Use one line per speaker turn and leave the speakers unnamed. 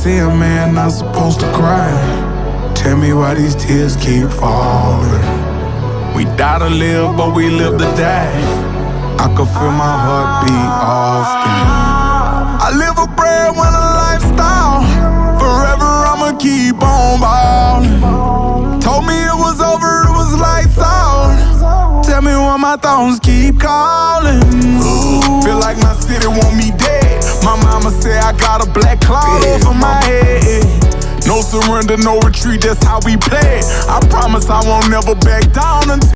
say a man not supposed to cry. Tell me why these tears keep falling. We die to live, but we live to die. I can feel my heartbeat often. I live a breadwinner lifestyle. Forever I'ma keep on ballin'. Told me it was over, it was lights out. Tell me why my thoughts keep calling. Feel like my city want me dead. My mama said I got a black cloud over my head. No surrender, no retreat, that's how we play. I promise I won't never back down until